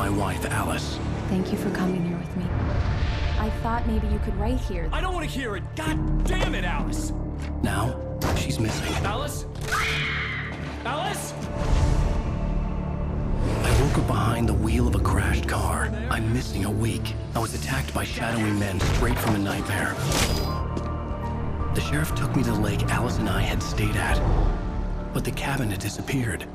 my wife, Alice. Thank you for coming here with me. I thought maybe you could write here. I don't want to hear it! God damn it, Alice! Now, she's missing. Alice? Alice? I woke up behind the wheel of a crashed car. I'm missing a week. I was attacked by shadowy men straight from a nightmare. The sheriff took me to the lake Alice and I had stayed at, but the cabin had disappeared.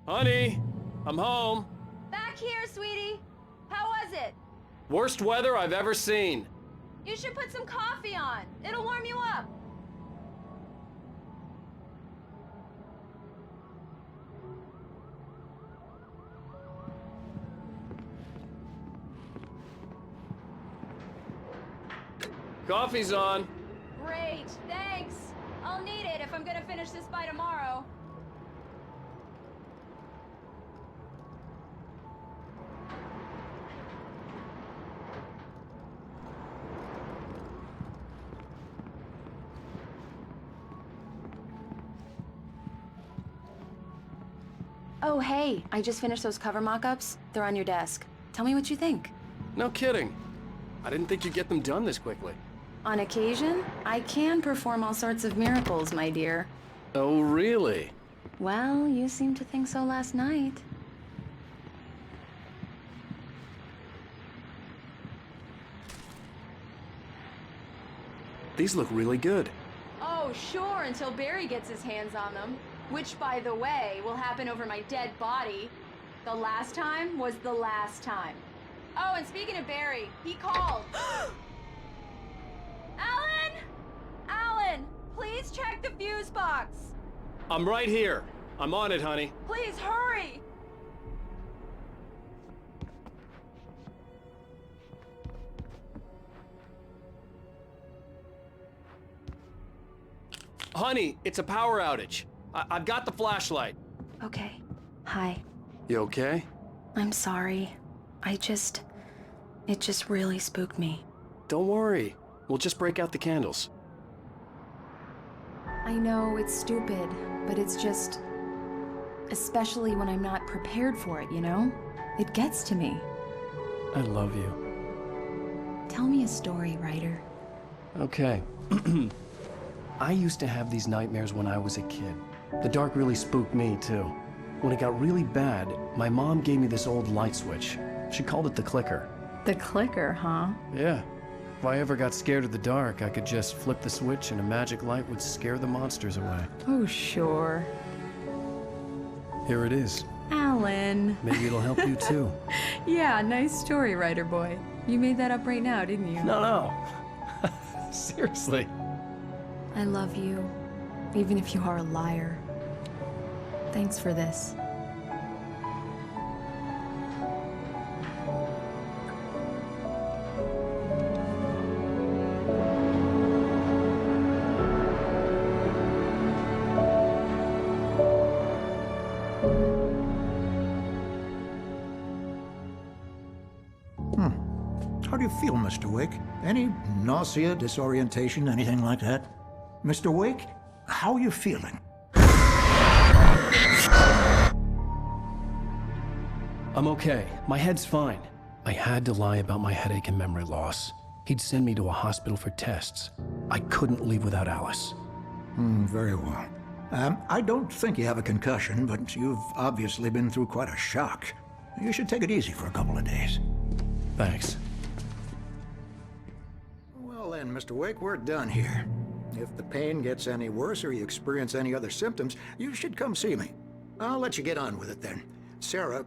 Honey, I'm home. Back here, sweetie. How was it? Worst weather I've ever seen. You should put some coffee on. It'll warm you up. Coffee's on. Great, thanks. I'll need it if I'm gonna finish this by tomorrow. Oh, hey, I just finished those cover mock-ups. They're on your desk. Tell me what you think. No kidding. I didn't think you'd get them done this quickly. On occasion, I can perform all sorts of miracles, my dear. Oh, really? Well, you seemed to think so last night. These look really good. Oh, sure, until Barry gets his hands on them. Which, by the way, will happen over my dead body. The last time was the last time. Oh, and speaking of Barry, he called. Alan! Alan, please check the fuse box. I'm right here. I'm on it, honey. Please hurry! Honey, it's a power outage. I've got the flashlight. Okay. Hi. You okay? I'm sorry. It just really spooked me. Don't worry. We'll just break out the candles. I know it's stupid, but it's just... especially when I'm not prepared for it, you know? It gets to me. I love you. Tell me a story, writer. Okay. I used to have these nightmares when I was a kid. The dark really spooked me, too. When it got really bad, my mom gave me this old light switch. She called it the clicker. The clicker, huh? Yeah. If I ever got scared of the dark, I could just flip the switch and a magic light would scare the monsters away. Oh, sure. Here it is. Alan. Maybe it'll help you, too. Yeah, nice story, writer boy. You made that up right now, didn't you? No. Seriously. I love you, even if you are a liar. Thanks for this. How do you feel, Mr. Wake? Any nausea, disorientation, anything like that? Mr. Wake, how are you feeling? I'm okay. My head's fine. I had to lie about my headache and memory loss. He'd send me to a hospital for tests. I couldn't leave without Alice. Very well. I don't think you have a concussion, but you've obviously been through quite a shock. You should take it easy for a couple of days. Thanks. Well then, Mr. Wake, we're done here. If the pain gets any worse or you experience any other symptoms, you should come see me. I'll let you get on with it then. Sarah,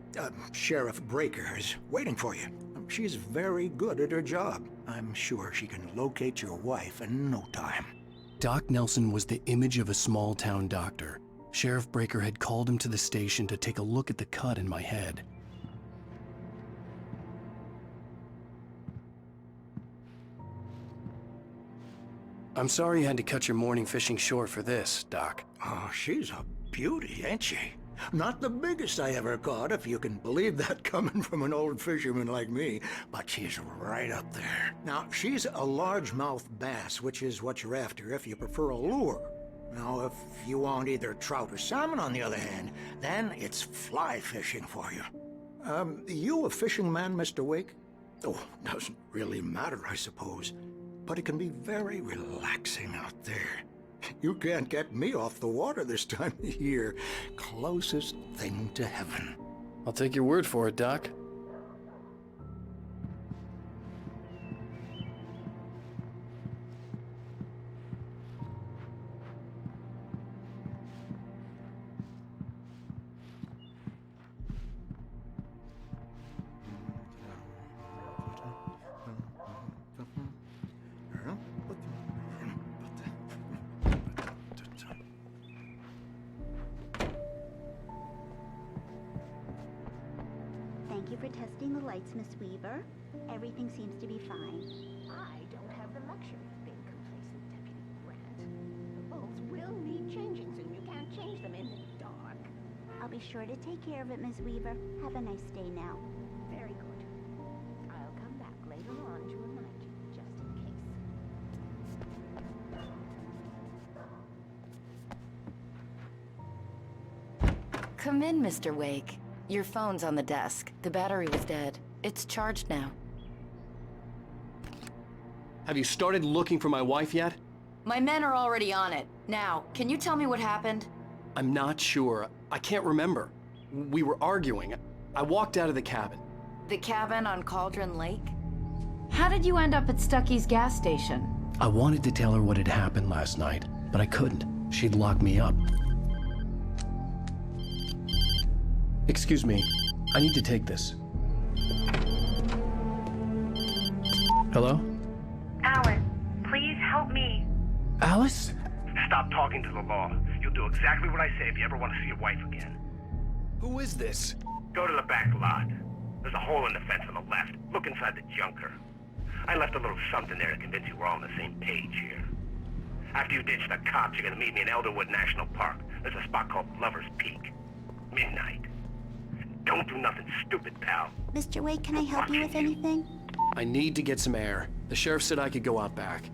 Sheriff Breaker, is waiting for you. She's very good at her job. I'm sure she can locate your wife in no time. Doc Nelson was the image of a small-town doctor. Sheriff Breaker had called him to the station to take a look at the cut in my head. I'm sorry you had to cut your morning fishing short for this, Doc. Oh, she's a beauty, ain't she? Not the biggest I ever caught, if you can believe that coming from an old fisherman like me, but she's right up there. Now, she's a largemouth bass, which is what you're after if you prefer a lure. Now, if you want either trout or salmon, on the other hand, then it's fly fishing for you. You a fishing man, Mr. Wake? Oh, doesn't really matter, I suppose. But it can be very relaxing out there. You can't get me off the water this time of year. Closest thing to heaven. I'll take your word for it, Doc. Thank you for testing the lights, Miss Weaver. Everything seems to be fine. I don't have the luxury of being complacent, Deputy Grant. The bulbs will need changing soon. You can't change them in the dark. I'll be sure to take care of it, Miss Weaver. Have a nice day now. Very good. I'll come back later on to remind you, just in case. Come in, Mr. Wake. Your phone's on the desk. The battery was dead. It's charged now. Have you started looking for my wife yet? My men are already on it. Now, can you tell me what happened? I'm not sure. I can't remember. We were arguing. I walked out of the cabin. The cabin on Cauldron Lake? How did you end up at Stucky's gas station? I wanted to tell her what had happened last night, but I couldn't. She'd lock me up. Excuse me, I need to take this. Hello? Alice, please help me. Alice? Stop talking to the law. You'll do exactly what I say if you ever want to see your wife again. Who is this? Go to the back lot. There's a hole in the fence on the left. Look inside the junker. I left a little something there to convince you we're all on the same page here. After you ditch the cops, you're gonna meet me in Elderwood National Park. There's a spot called Lover's Peak. Midnight. Don't do nothing stupid, pal. Mr. Wake, can I help you with anything? I need to get some air. The sheriff said I could go out back.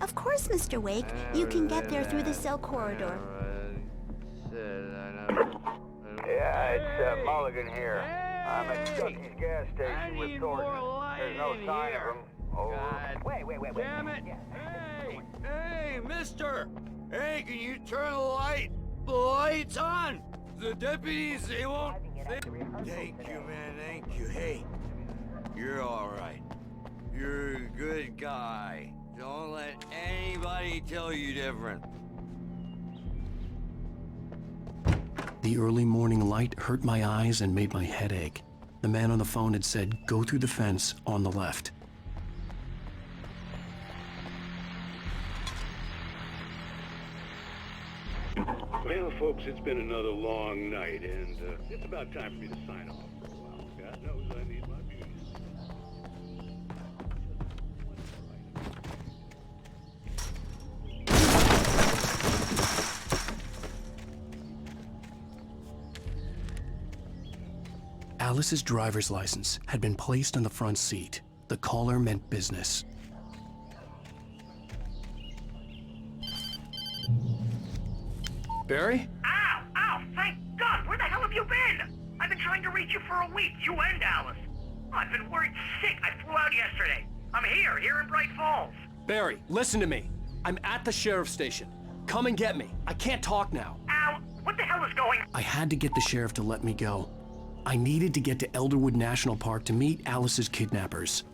Of course, Mr. Wake. You can get there through the cell corridor. Yeah, it's Mulligan here. I'm at Stucky's gas station with Thornton. There's no sign of him. Oh, wait. Damn it! Hey, mister! Hey, can you turn the lights on? The deputies, they won't... Thank you, man, thank you. Hey, you're all right. You're a good guy. Don't let anybody tell you different. The early morning light hurt my eyes and made my head ache. The man on the phone had said, go through the fence on the left. Well, folks, it's been another long night, and it's about time for me to sign off for a while. God knows I need my beauty. Alice's driver's license had been placed on the front seat. The caller meant business. Barry? Ow! Thank God! Where the hell have you been? I've been trying to reach you for a week, you and Alice. I've been worried sick. I flew out yesterday. I'm here in Bright Falls. Barry, listen to me. I'm at the sheriff's station. Come and get me. I can't talk now. Ow! What the hell is going on? I had to get the sheriff to let me go. I needed to get to Elderwood National Park to meet Alice's kidnappers.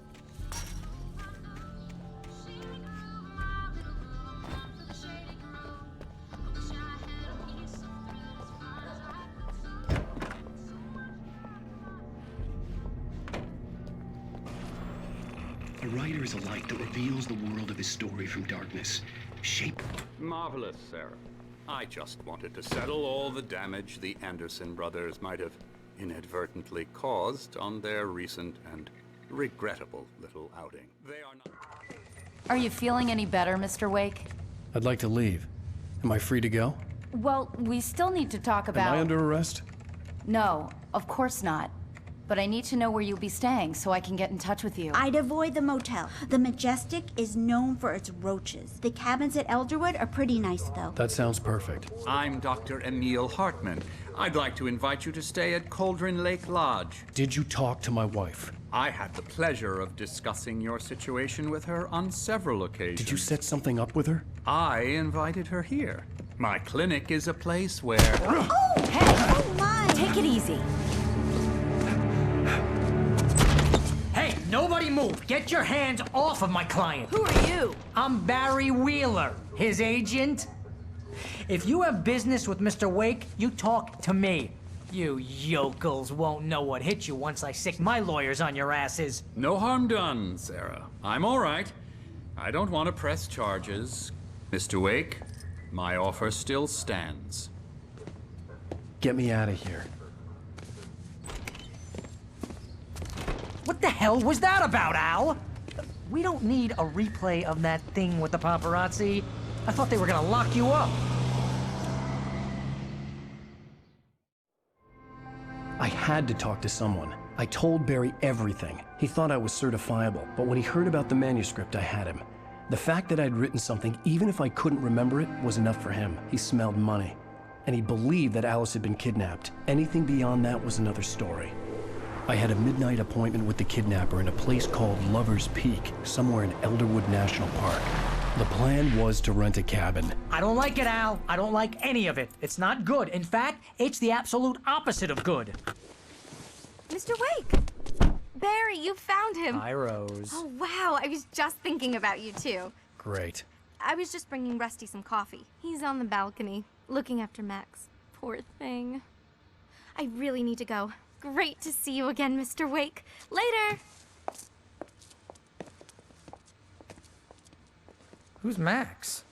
A writer is a light that reveals the world of his story from darkness. Marvelous, Sarah. I just wanted to settle all the damage the Anderson brothers might have inadvertently caused on their recent and regrettable little outing. They are not... Are you feeling any better, Mr. Wake? I'd like to leave. Am I free to go? Well, we still need to talk about... Am I under arrest? No, of course not. But I need to know where you'll be staying so I can get in touch with you. I'd avoid the motel. The Majestic is known for its roaches. The cabins at Elderwood are pretty nice, though. That sounds perfect. I'm Dr. Emil Hartman. I'd like to invite you to stay at Cauldron Lake Lodge. Did you talk to my wife? I had the pleasure of discussing your situation with her on several occasions. Did you set something up with her? I invited her here. My clinic is a place where... Oh! Hey! Oh, my! Take it easy. Hey, nobody move! Get your hands off of my client! Who are you? I'm Barry Wheeler, his agent. If you have business with Mr. Wake, you talk to me. You yokels won't know what hit you once I sick my lawyers on your asses. No harm done, Sarah. I'm all right. I don't want to press charges. Mr. Wake, my offer still stands. Get me out of here. What the hell was that about, Al? We don't need a replay of that thing with the paparazzi. I thought they were gonna lock you up. I had to talk to someone. I told Barry everything. He thought I was certifiable, but when he heard about the manuscript, I had him. The fact that I'd written something, even if I couldn't remember it, was enough for him. He smelled money. And he believed that Alice had been kidnapped. Anything beyond that was another story. I had a midnight appointment with the kidnapper in a place called Lover's Peak, somewhere in Elderwood National Park. The plan was to rent a cabin. I don't like it, Al. I don't like any of it. It's not good. In fact, it's the absolute opposite of good. Mr. Wake! Barry, you found him. Hi, Rose. Oh, wow. I was just thinking about you, too. Great. I was just bringing Rusty some coffee. He's on the balcony, looking after Max. Poor thing. I really need to go. Great to see you again, Mr. Wake. Later! Who's Max?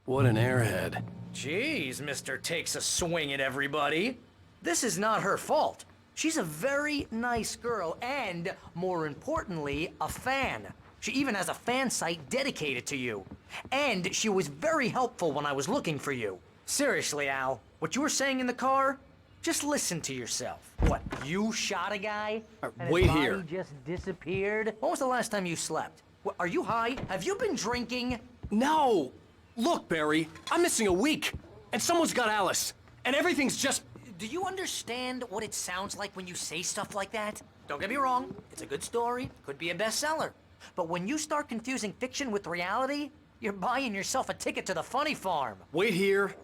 What an airhead. Jeez, Mr. Takes a swing at everybody. This is not her fault. She's a very nice girl and, more importantly, a fan. She even has a fan site dedicated to you. And she was very helpful when I was looking for you. Seriously, Al, what you were saying in the car, just listen to yourself. What, you shot a guy? And wait his body here. just disappeared? When was the last time you slept? What, are you high? Have you been drinking? No! Look, Barry, I'm missing a week. And someone's got Alice. And everything's just... Do you understand what it sounds like when you say stuff like that? Don't get me wrong, it's a good story, could be a bestseller. But when you start confusing fiction with reality, you're buying yourself a ticket to the funny farm. Wait here.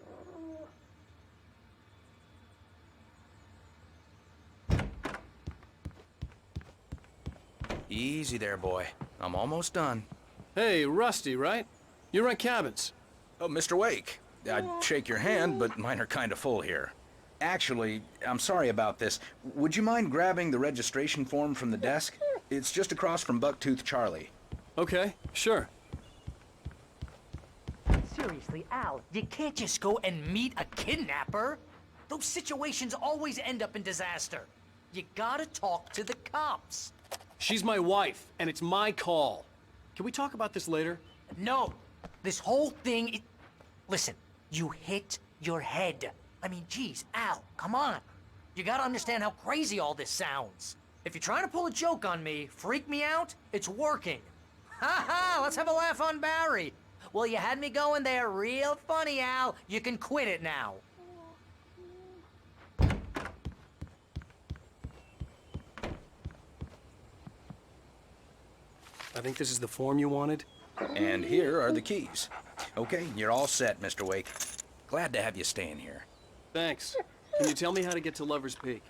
Easy there, boy. I'm almost done. Hey, Rusty, right? You rent cabins. Oh, Mr. Wake. I'd shake your hand, but mine are kind of full here. Actually, I'm sorry about this. Would you mind grabbing the registration form from the desk? It's just across from Bucktooth Charlie. Okay, sure. Seriously, Al, you can't just go and meet a kidnapper. Those situations always end up in disaster. You gotta talk to the cops. She's my wife, and it's my call. Can we talk about this later? No. This whole thing... Listen, you hit your head. I mean, geez, Al, come on. You gotta understand how crazy all this sounds. If you're trying to pull a joke on me, freak me out, it's working. Ha ha, let's have a laugh on Barry. Well, you had me going there real funny, Al. You can quit it now. I think this is the form you wanted. And here are the keys. Okay, you're all set, Mr. Wake. Glad to have you staying here. Thanks. Can you tell me how to get to Lover's Peak?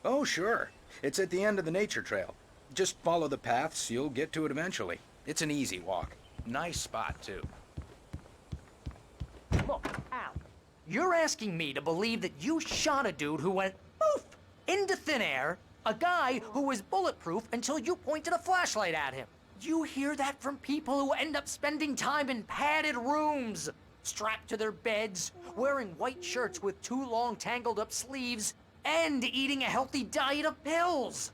Oh, sure. It's at the end of the nature trail. Just follow the paths, you'll get to it eventually. It's an easy walk. Nice spot, too. Look, Al, you're asking me to believe that you shot a dude who went poof into thin air, a guy who was bulletproof until you pointed a flashlight at him. You hear that from people who end up spending time in padded rooms, strapped to their beds, wearing white shirts with too long tangled up sleeves, and eating a healthy diet of pills.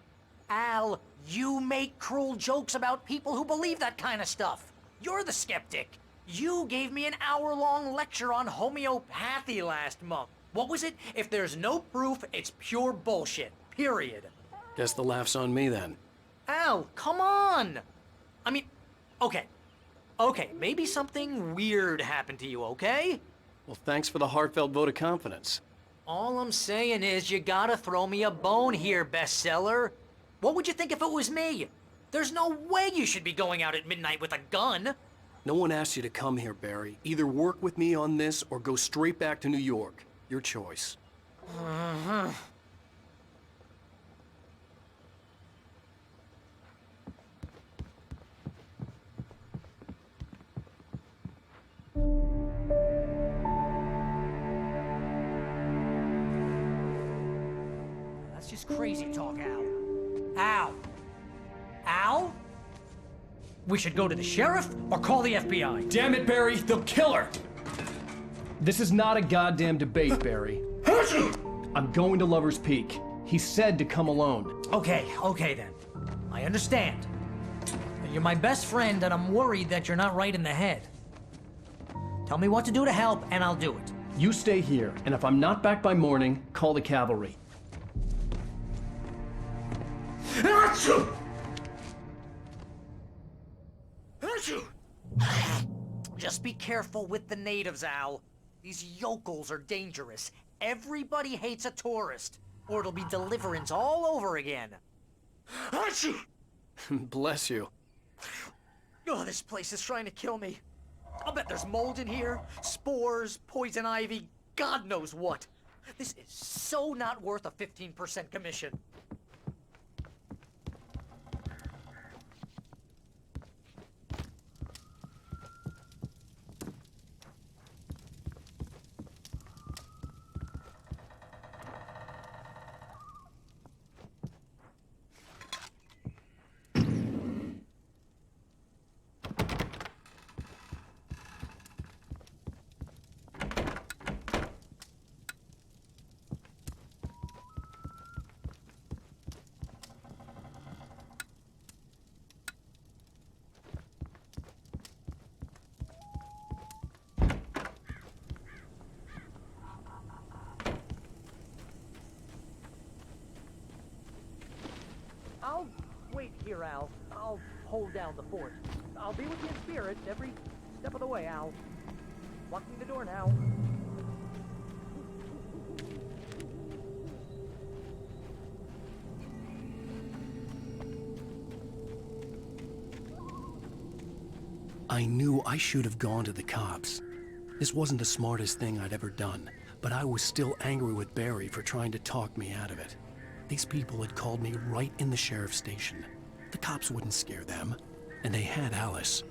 Al, you make cruel jokes about people who believe that kind of stuff. You're the skeptic. You gave me an hour-long lecture on homeopathy last month. What was it? If there's no proof, it's pure bullshit. Period. Guess the laugh's on me then. Al, come on! I mean, okay. Okay, maybe something weird happened to you, okay? Well, thanks for the heartfelt vote of confidence. All I'm saying is you gotta throw me a bone here, bestseller. What would you think if it was me? There's no way you should be going out at midnight with a gun. No one asked you to come here, Barry. Either work with me on this or go straight back to New York. Your choice. Uh-huh. That's just crazy talk, Al. Al? Al? We should go to the sheriff or call the FBI. Damn it, Barry, they'll kill her! This is not a goddamn debate, Barry. I'm going to Lover's Peak. He said to come alone. Okay then. I understand. You're my best friend, and I'm worried that you're not right in the head. Tell me what to do to help, and I'll do it. You stay here, and if I'm not back by morning, call the cavalry. Just be careful with the natives, Al. These yokels are dangerous. Everybody hates a tourist, or it'll be Deliverance all over again. Bless you. Oh, this place is trying to kill me. I'll bet there's mold in here, spores, poison ivy, God knows what. This is so not worth a 15% commission. I'll wait here, Al. I'll hold down the fort. I'll be with you in spirit every step of the way, Al. Locking the door now. I knew I should have gone to the cops. This wasn't the smartest thing I'd ever done, but I was still angry with Barry for trying to talk me out of it. These people had called me right in the sheriff's station. The cops wouldn't scare them, and they had Alice.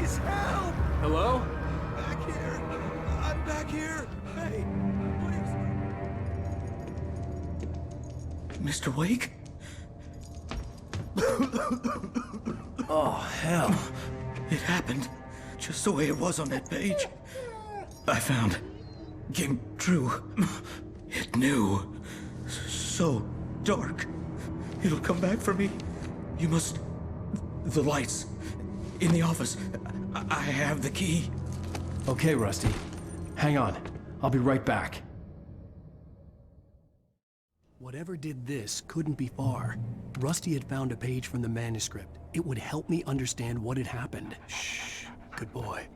Please help! Hello? Back here! I'm back here! Hey, please! Mr. Wake? Oh, hell. It happened just the way it was on that page. I found. Came true. It knew. So dark. It'll come back for me. You must... The lights. In the office. I have the key. Okay, Rusty. Hang on. I'll be right back. Whatever did this couldn't be far. Rusty had found a page from the manuscript. It would help me understand what had happened. Shh. Good boy.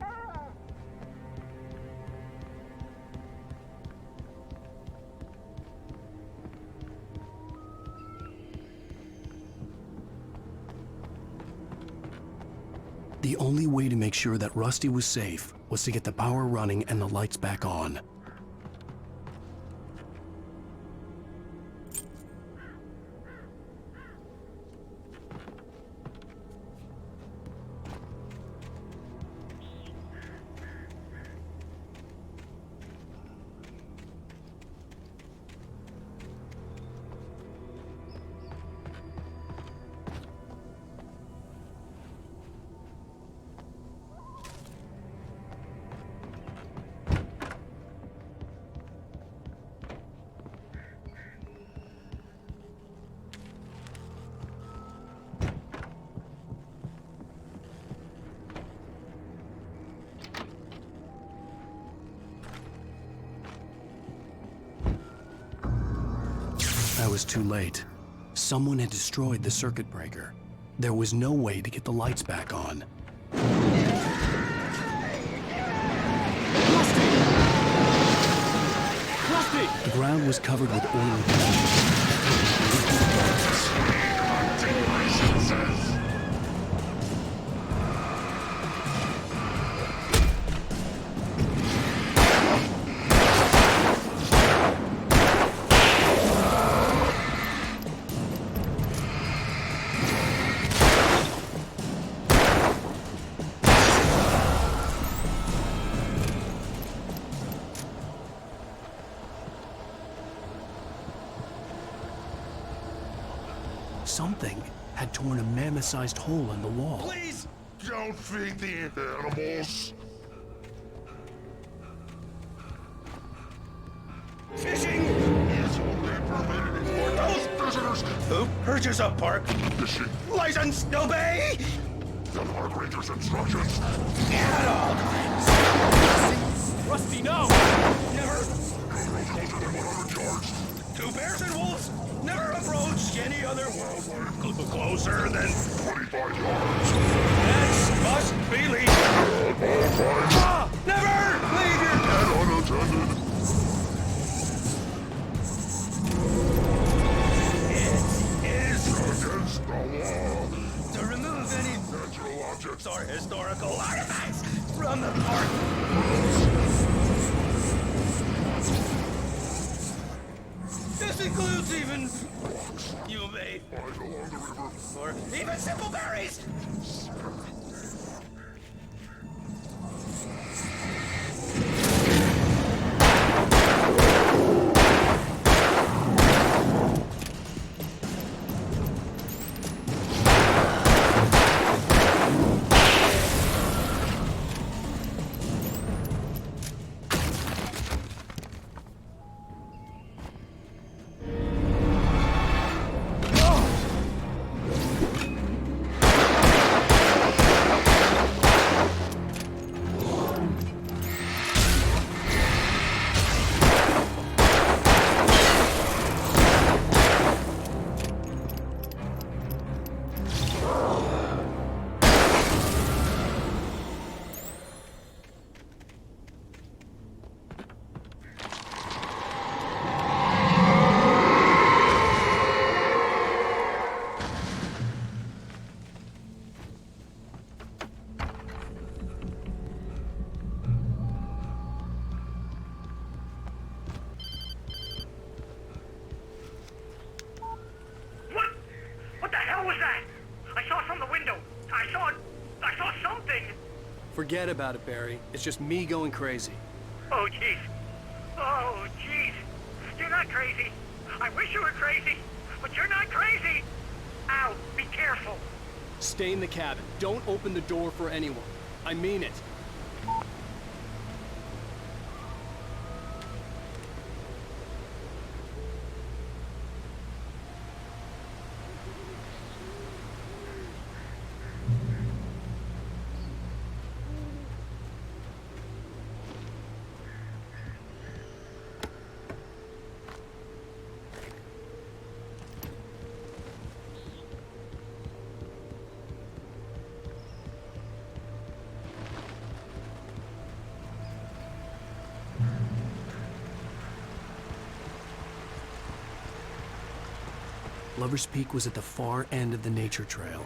The only way to make sure that Rusty was safe was to get the power running and the lights back on. I was too late. Someone had destroyed the circuit breaker. There was no way to get the lights back on. Rusty! The ground was covered with oily Something had torn a mammoth-sized hole in the wall. Please don't feed the animals. Fishing is only permitted for those visitors who purchase a park fishing license. Obey the park ranger's instructions. at all times. Rusty, no! Never. Closer than 100 yards. Two bears and wolves never approach any other wildlife closer than 25 yards. That must be legal. Never leave your And unattended. It is Against the law. to remove any Natural objects or historical artifacts from the park. This includes even you may find along the river. or even simple berries. Forget about it, Barry. It's just me going crazy. Oh, jeez. Oh, jeez. You're not crazy. I wish you were crazy, but you're not crazy. Ow, be careful. Stay in the cabin. Don't open the door for anyone. I mean it. Lover's Peak was at the far end of the nature trail.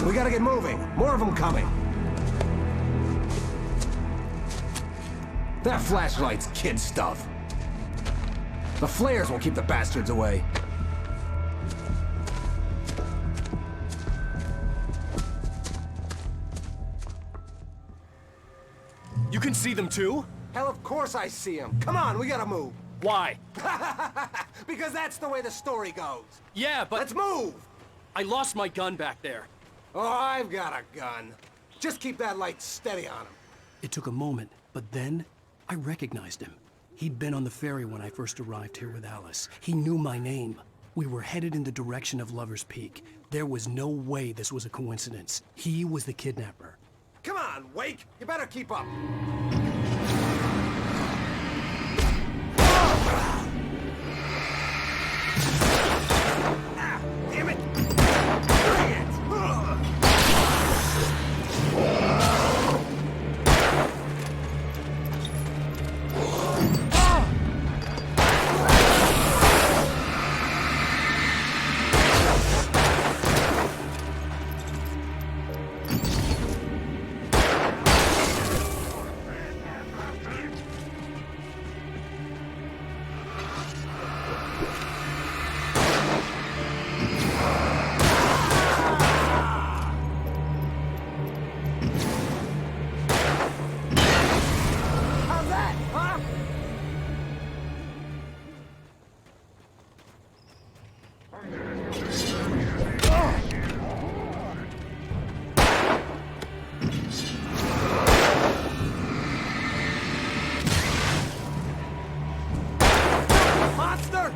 We gotta get moving. More of them coming. That flashlight's kid stuff. The flares will keep the bastards away. You can see them too? Hell, of course I see them. Come on, we gotta move. Why? Because that's the way the story goes. Yeah, but... Let's move! I lost my gun back there. Oh, I've got a gun. Just keep that light steady on him. It took a moment, but then I recognized him. He'd been on the ferry when I first arrived here with Alice. He knew my name. We were headed in the direction of Lover's Peak. There was no way this was a coincidence. He was the kidnapper. Come on, Wake! You better keep up. Ah, damn it! Bring it! Monster!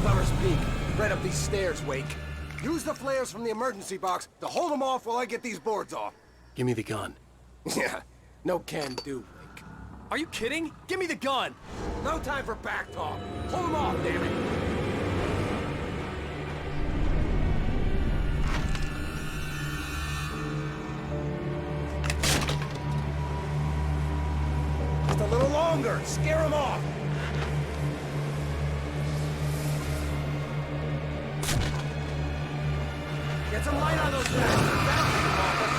Lover's Peak. Right up these stairs, Wake. Use the flares from the emergency box to hold them off while I get these boards off. Give me the gun. Yeah, no can do, Wake. Are you kidding? Give me the gun! No time for back talk. Hold them off, damn it! Just a little longer. Scare them off. Get some light on those bastards. That'll keep them off us.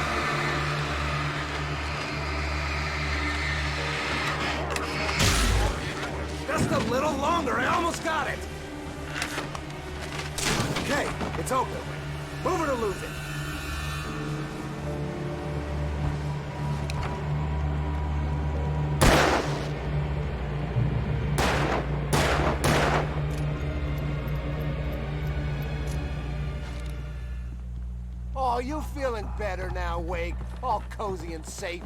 Just a little longer. I almost got it. Okay, it's open. Move it or lose it. Oh, you feeling better now, Wake? All cozy and safe.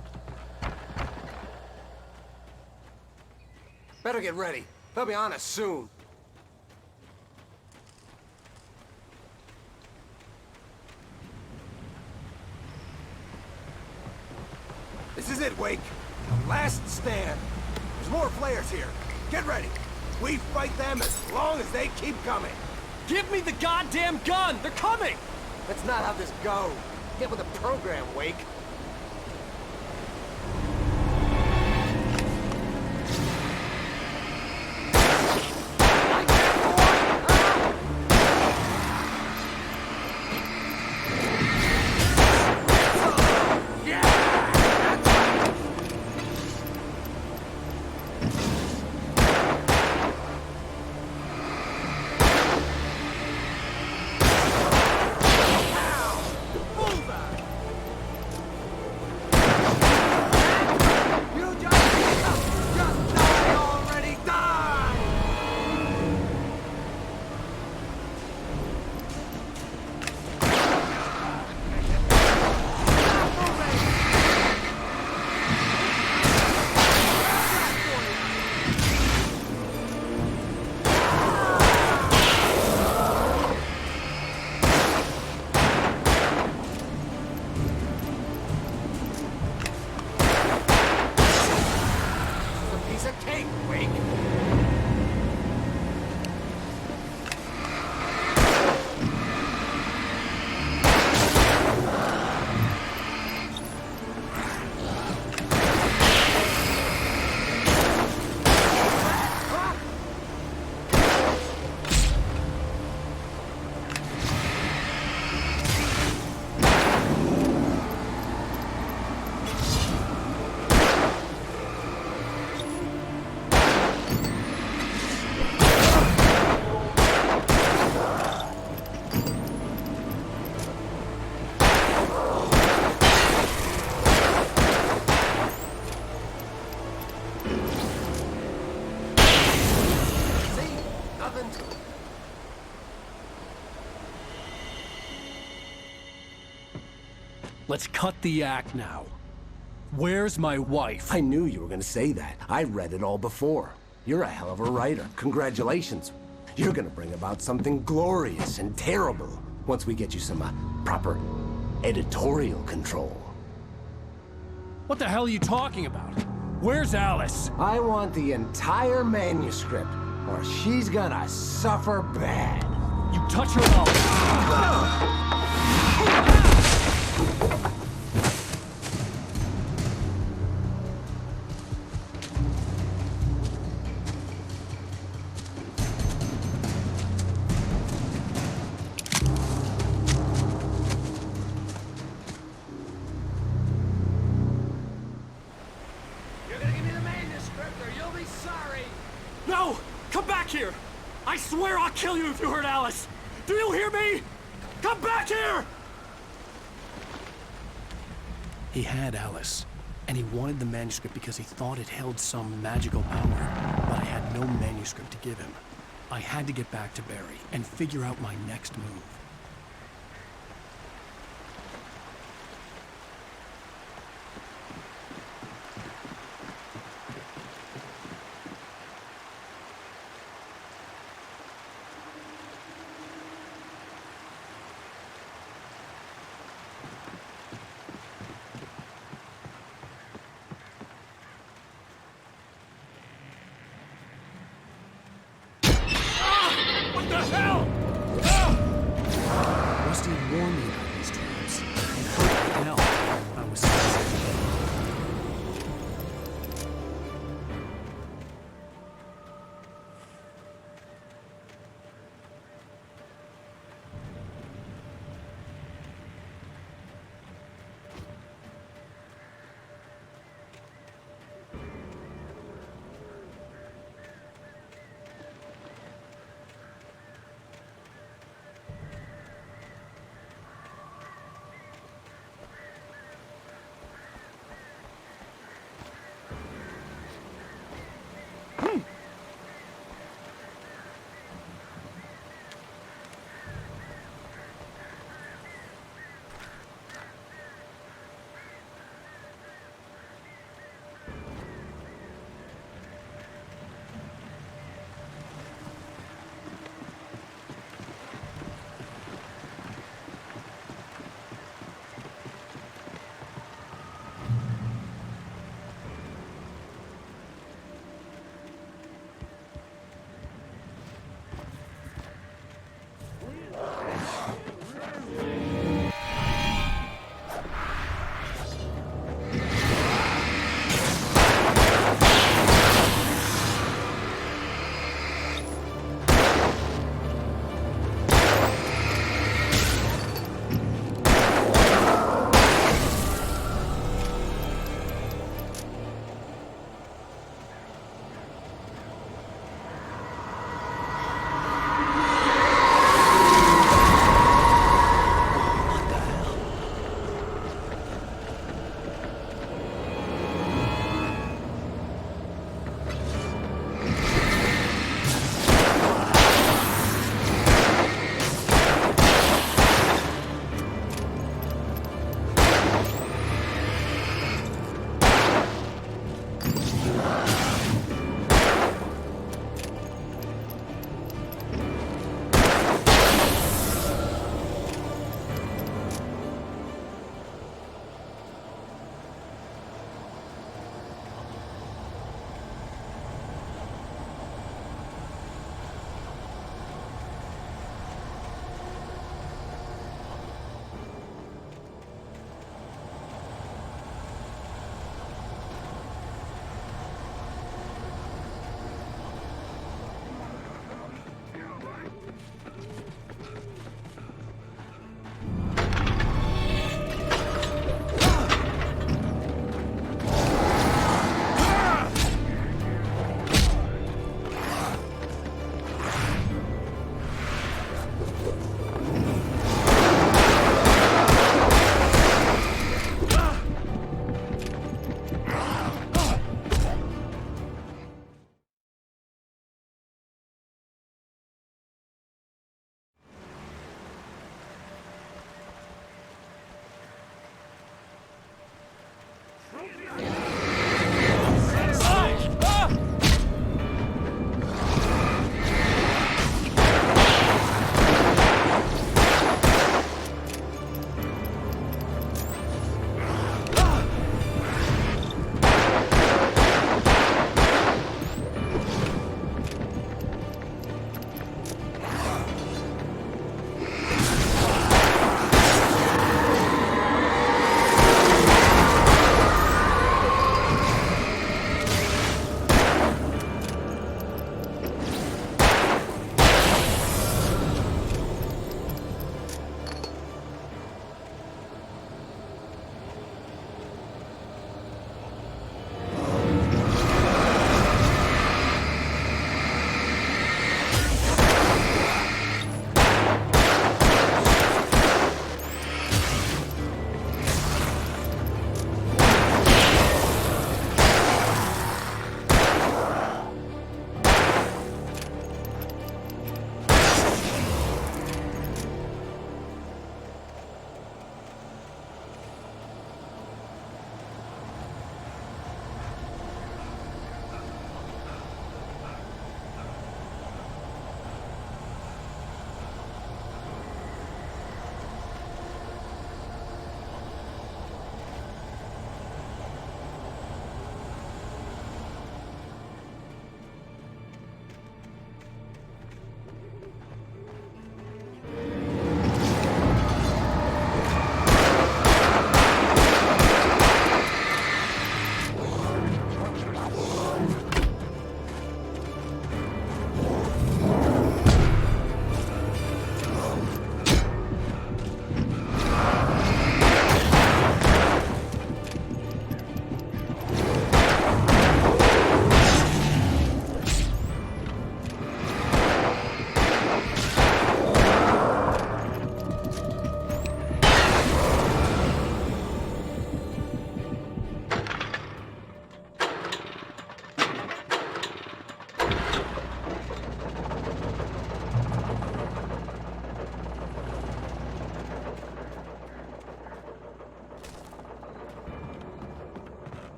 Better get ready. They'll be on us soon. This is it, Wake. The last stand. There's more flares here. Get ready. We fight them as long as they keep coming. Give me the goddamn gun! They're coming! That's not how this goes. Get with the program, Wake. Let's cut the act now. Where's my wife? I knew you were gonna say that. I read it all before. You're a hell of a writer. Congratulations. You're gonna bring about something glorious and terrible once we get you some proper editorial control. What the hell are you talking about? Where's Alice? I want the entire manuscript, or she's gonna suffer bad. You touch her mouth. No! Come back here! I swear I'll kill you if you hurt Alice! Do you hear me? Come back here! He had Alice, and he wanted the manuscript because he thought it held some magical power, but I had no manuscript to give him. I had to get back to Barry and figure out my next move. What the hell? Rusty warned me about these traps. And hurt hell. I was sensitive.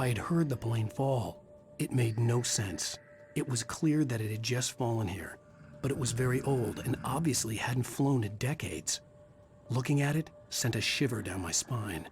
I had heard the plane fall. It made no sense. It was clear that it had just fallen here, but it was very old and obviously hadn't flown in decades. Looking at it sent a shiver down my spine.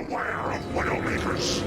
Beware of Widowmakers.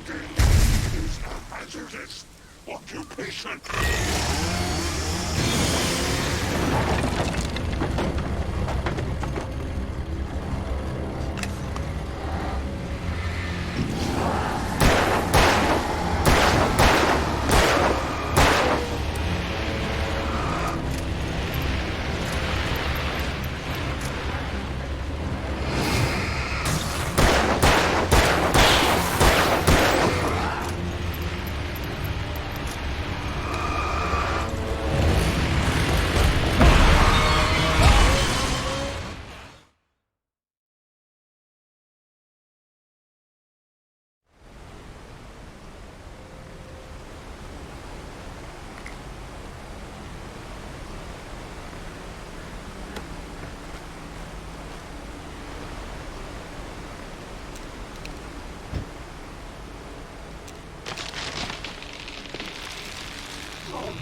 Is a hazardous occupation.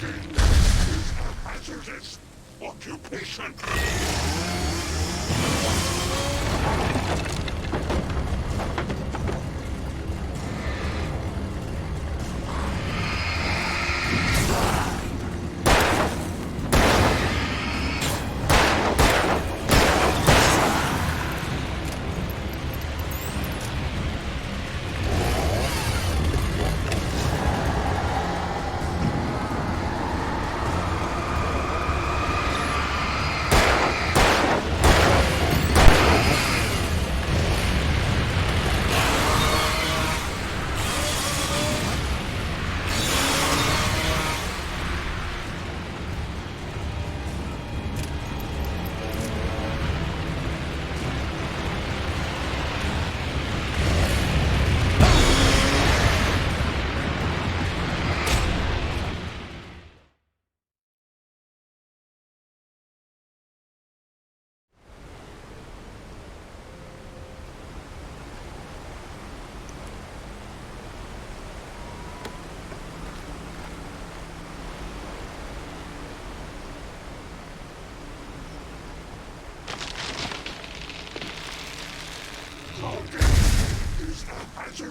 Is a hazardous occupation.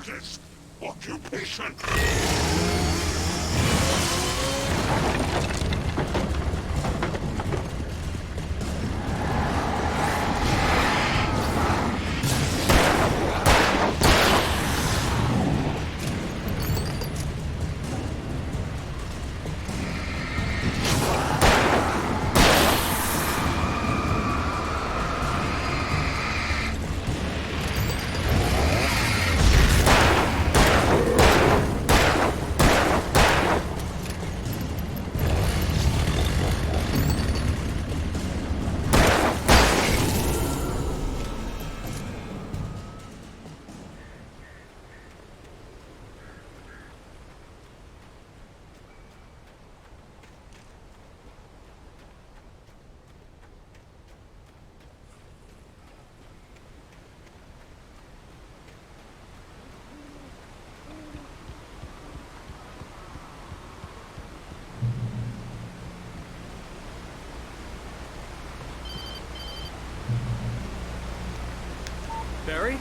Weirdest occupation. Barry?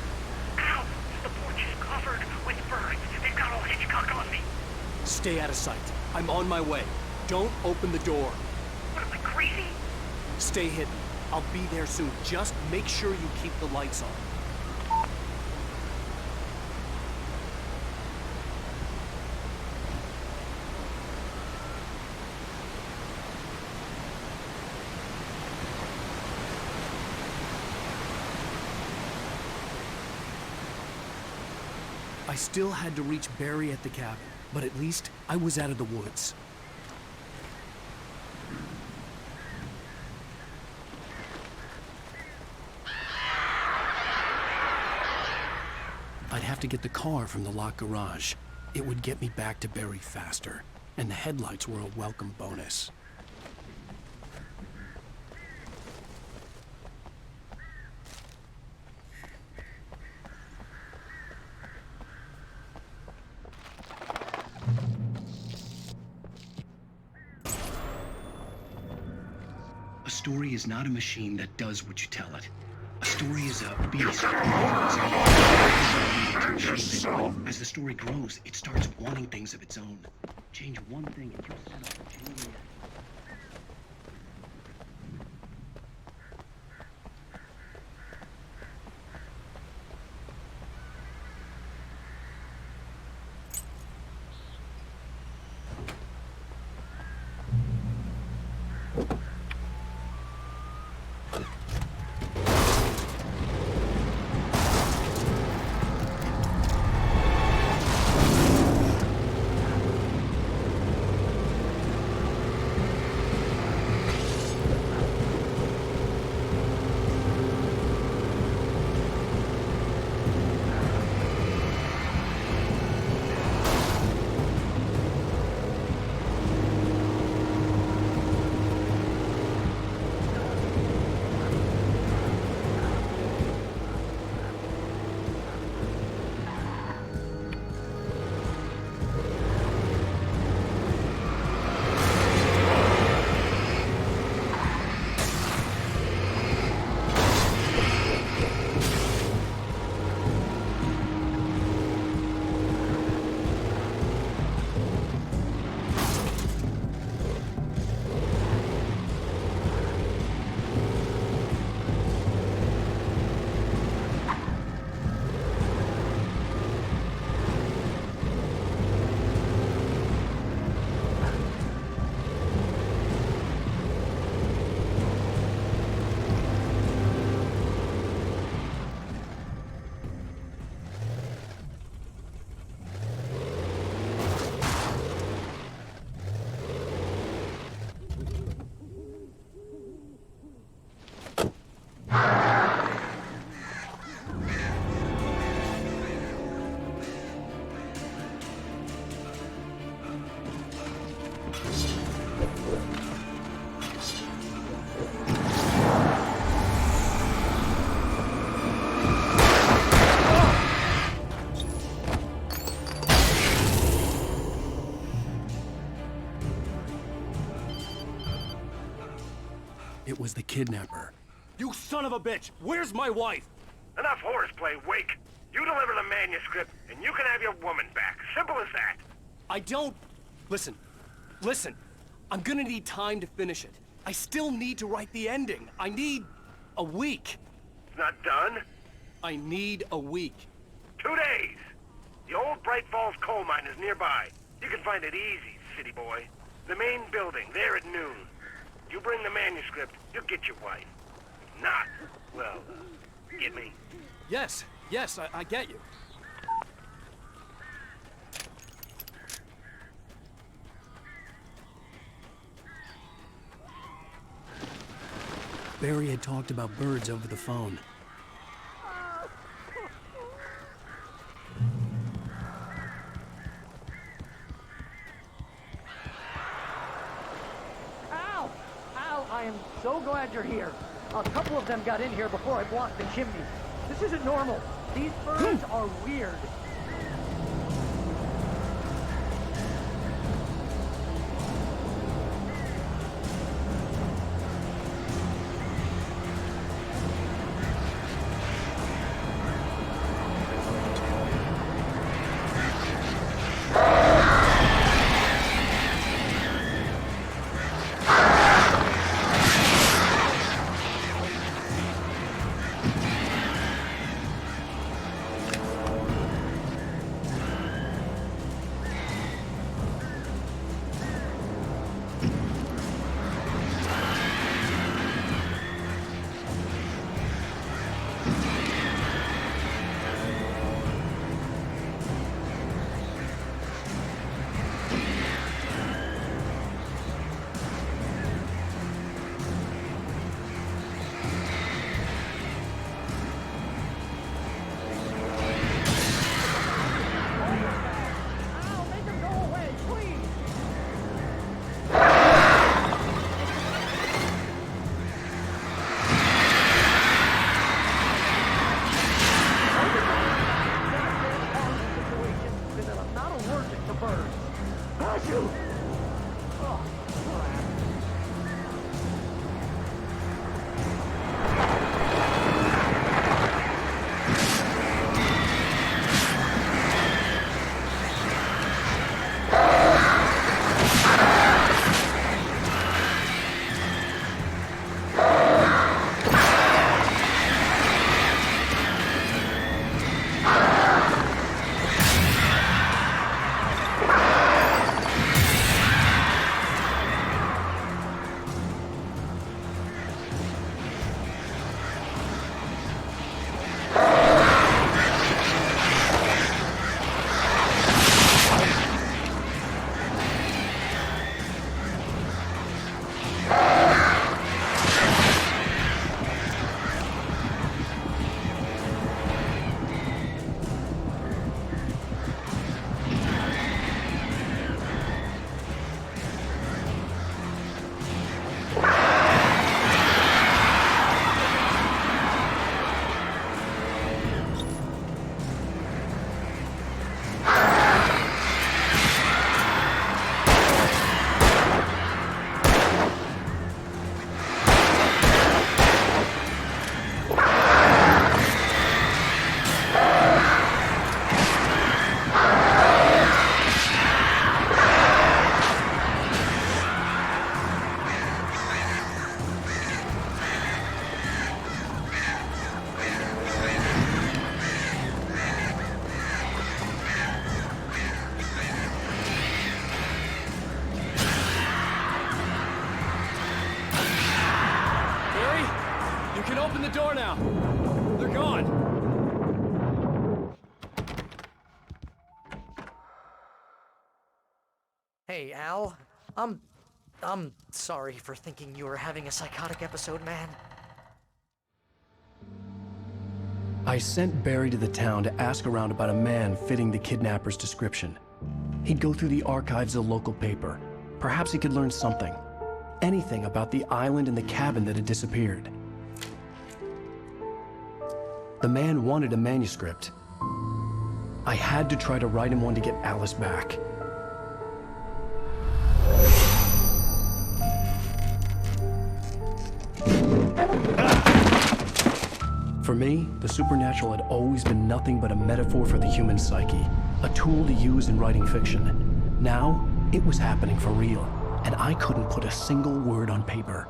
Ow! The porch is covered with birds. They've got all Hitchcock on me. Stay out of sight. I'm on my way. Don't open the door. What, am I crazy? Stay hidden. I'll be there soon. Just make sure you keep the lights on. I still had to reach Barry at the cabin, but at least I was out of the woods. I'd have to get the car from the locked garage. It would get me back to Barry faster, and the headlights were a welcome bonus. A story is not a machine that does what you tell it. A story is a beast. As the story grows, it starts wanting things of its own. Change one thing and you're set off a chain reaction. It was the kidnapper. You son of a bitch! Where's my wife? Enough horseplay, Wake. You deliver the manuscript, and you can have your woman back. Simple as that. I don't... Listen. I'm gonna need time to finish it. I still need to write the ending. I need a week. It's not done? I need a week. 2 days. The old Bright Falls coal mine is nearby. You can find it easy, city boy. The main building, there at noon. You bring the manuscript, you'll get your wife. If not, well, get me? Yes, I get you. Barry had talked about birds over the phone. Al! Al, I am so glad you're here. A couple of them got in here before I blocked the chimney. This isn't normal. These birds are weird. You can open the door now. They're gone. Hey, Al. I'm sorry for thinking you were having a psychotic episode, man. I sent Barry to the town to ask around about a man fitting the kidnapper's description. He'd go through the archives of the local paper. Perhaps he could learn something. Anything about the island and the cabin that had disappeared. The man wanted a manuscript. I had to try to write him one to get Alice back. For me, the supernatural had always been nothing but a metaphor for the human psyche, a tool to use in writing fiction. Now, it was happening for real, and I couldn't put a single word on paper.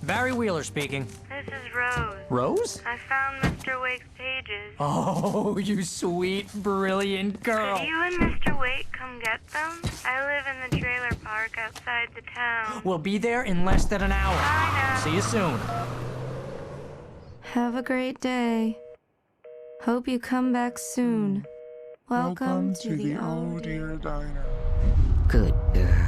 Barry Wheeler speaking. This is Rose. Rose? I found Mr. Wake's pages. Oh, you sweet, brilliant girl. Could you and Mr. Wake come get them? I live in the trailer park outside the town. We'll be there in less than an hour. Bye now. See you soon. Have a great day. Hope you come back soon. Welcome to the old dear diner. Good girl.